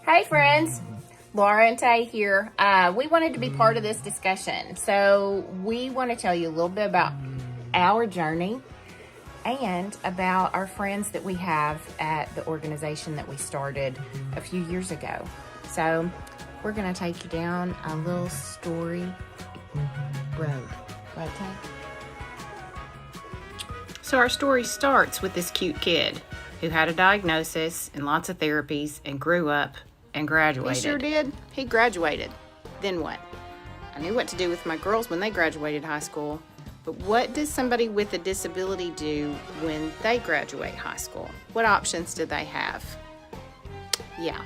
Hey friends, Laura and Tay here. We wanted to be part of this discussion. So we want to tell you a little bit about our journey and about our friends that we have at the organization that we started a few years ago. So we're going to take you down a little story road. Right, Tay? So our story starts with this cute kid who had a diagnosis and lots of therapies and grew up and graduated. He sure did. He graduated. Then what? I knew what to do with my girls when they graduated high school, but what does somebody with a disability do when they graduate high school? What options do they have? Yeah,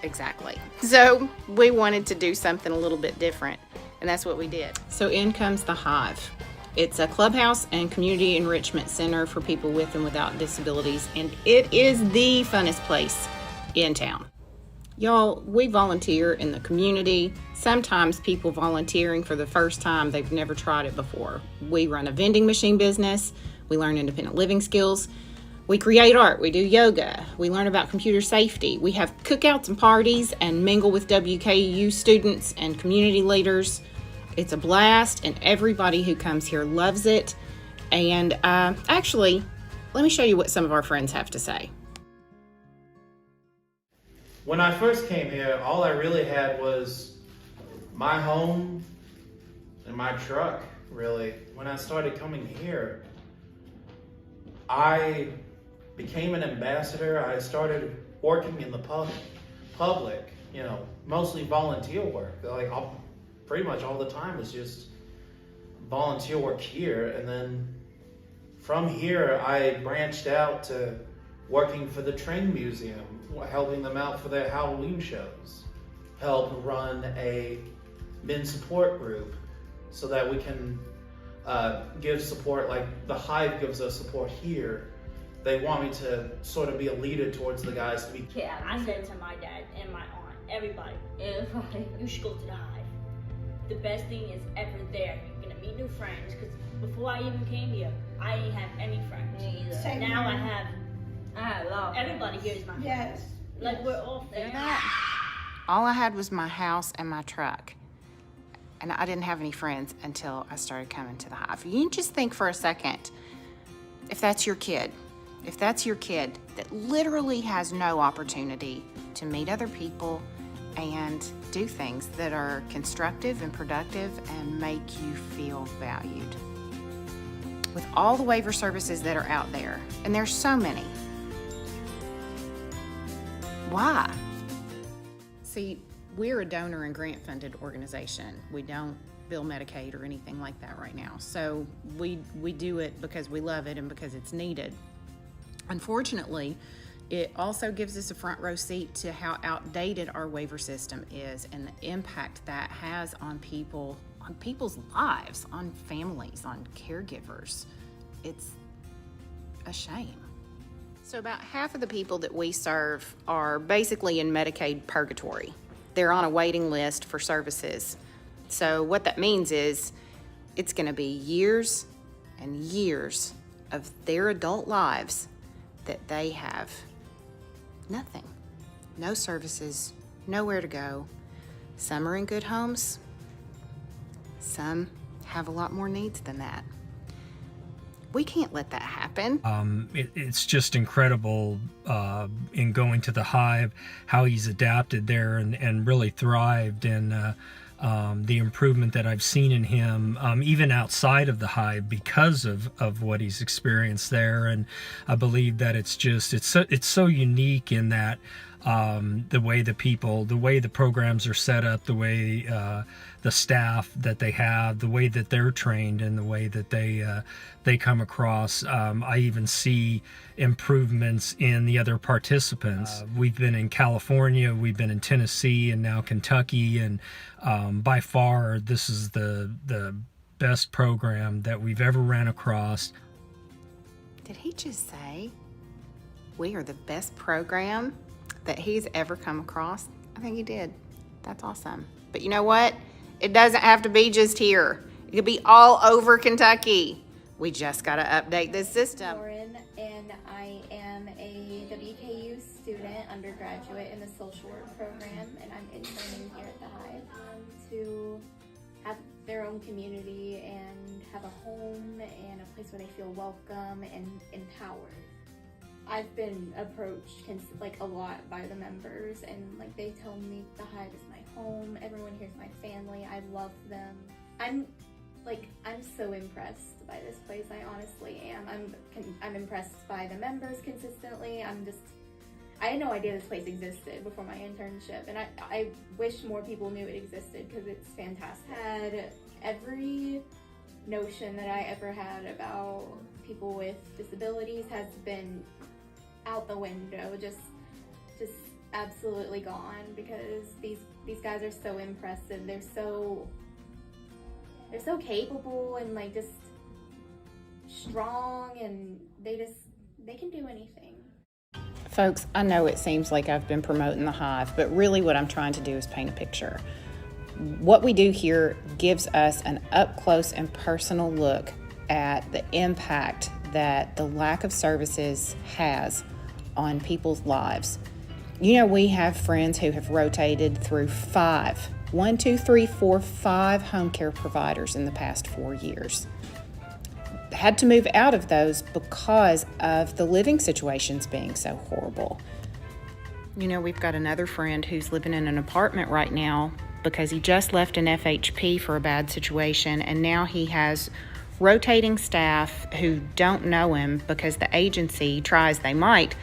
exactly. So we wanted to do something a little bit different, and that's what we did. So in comes the Hive. It's a clubhouse and community enrichment center for people with and without disabilities, and it is the funnest place in town. Y'all, we volunteer in the community. Sometimes people volunteering for the first time, they've never tried it before. We run a vending machine business. We learn independent living skills. We create art. We do yoga. We learn about computer safety. We have cookouts and parties and mingle with WKU students and community leaders. It's a blast, and everybody who comes here loves it. And actually, let me show you what some of our friends have to say. When I first came here, all I really had was my home and my truck, really. When I started coming here, I became an ambassador. I started working in the public, mostly volunteer work. Pretty much all the time was just volunteer work here. And then from here, I branched out to working for the Train Museum, helping them out for their Halloween shows, help run a men's support group so that we can give support like the Hive gives us support here. They want me to sort of be a leader towards the guys to be. Yeah, I said to my dad and my aunt, everybody, you should go to the Hive. The best thing is ever there. You're gonna meet new friends, because before I even came here, I didn't have any friends. Same now here. I have everybody here is my friend. Yes. Like we're all family. All I had was my house and my truck. And I didn't have any friends until I started coming to the Hive. You can just think for a second, if that's your kid that literally has no opportunity to meet other people and do things that are constructive and productive and make you feel valued. With all the waiver services that are out there, and there's so many, why? See, we're a donor and grant funded organization. We don't bill Medicaid or anything like that right now. So we do it because we love it and because it's needed. Unfortunately, it also gives us a front row seat to how outdated our waiver system is and the impact that has on people, on people's lives, on families, on caregivers. It's a shame. So about half of the people that we serve are basically in Medicaid purgatory. They're on a waiting list for services. So what that means is it's going to be years and years of their adult lives that they have nothing. No services, nowhere to go. Some are in good homes. Some have a lot more needs than that. We can't let that happen. It's just incredible in going to the Hive, how he's adapted there and really thrived, and the improvement that I've seen in him, even outside of the Hive, because of what he's experienced there. And I believe that it's so unique in that the way the programs are set up, the way the staff that they have, the way that they're trained, and the way that they come across. I even see improvements in the other participants. We've been in California, we've been in Tennessee, and now Kentucky, and by far this is the best program that we've ever ran across. Did he just say we are the best program that he's ever come across? I think he did. That's awesome. But you know what? It doesn't have to be just here. It could be all over Kentucky. We just got to update this system. We're in and I am a WKU student, undergraduate in the social work program, and I'm interning here at the Hive to have their own community and have a home and a place where they feel welcome and empowered. I've been approached like a lot by the members, and like they tell me the Hive is my home. Everyone here's my family. I love them. I'm so impressed by this place. I honestly am. I'm impressed by the members consistently. I had no idea this place existed before my internship, and I wish more people knew it existed because it's fantastic. Had every notion that I ever had about people with disabilities has been out the window, just absolutely gone, because these guys are so impressive. They're so capable and like just strong, and they can do anything. Folks, I know it seems like I've been promoting the Hive, but really what I'm trying to do is paint a picture. What we do here gives us an up-close and personal look at the impact that the lack of services has on people's lives. You know, we have friends who have rotated through 5 home care providers in the past 4 years. Had to move out of those because of the living situations being so horrible. You know, we've got another friend who's living in an apartment right now because he just left an FHP for a bad situation, and now he has rotating staff who don't know him because the agency, try as they might,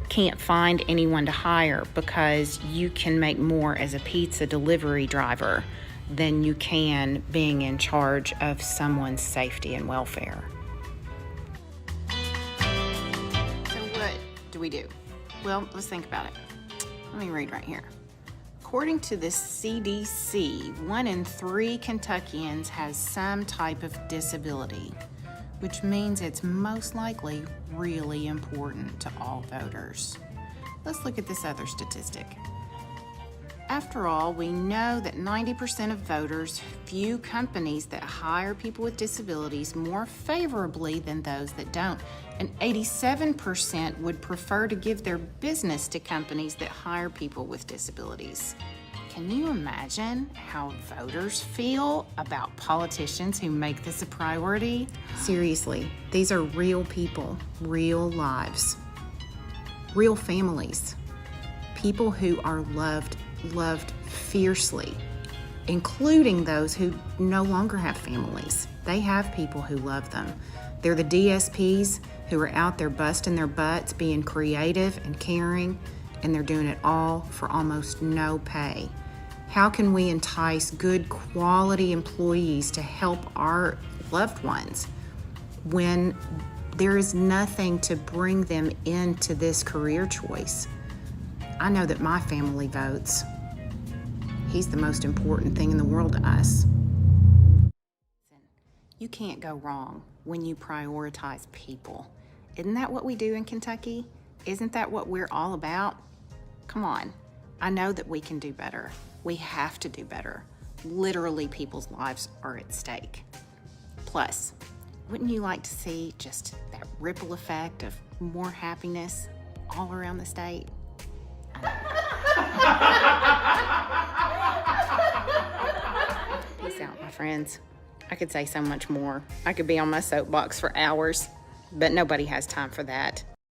can't find anyone to hire, because you can make more as a pizza delivery driver than you can being in charge of someone's safety and welfare. So what do we do? Well, let's think about it. Let me read right here. According to the CDC, 1 in 3 Kentuckians has some type of disability, which means it's most likely really important to all voters. Let's look at this other statistic. After all, we know that 90% of voters view companies that hire people with disabilities more favorably than those that don't, and 87% would prefer to give their business to companies that hire people with disabilities. Can you imagine how voters feel about politicians who make this a priority? Seriously, these are real people, real lives, real families, people who are loved fiercely, including those who no longer have families. They have people who love them. They're the DSPs who are out there busting their butts, being creative and caring, and they're doing it all for almost no pay. How can we entice good quality employees to help our loved ones when there is nothing to bring them into this career choice? I know that my family votes. He's the most important thing in the world to us. You can't go wrong when you prioritize people. Isn't that what we do in Kentucky? Isn't that what we're all about? Come on. I know that we can do better. We have to do better. Literally, people's lives are at stake. Plus, wouldn't you like to see just that ripple effect of more happiness all around the state? Peace out, my friends. I could say so much more. I could be on my soapbox for hours, but nobody has time for that.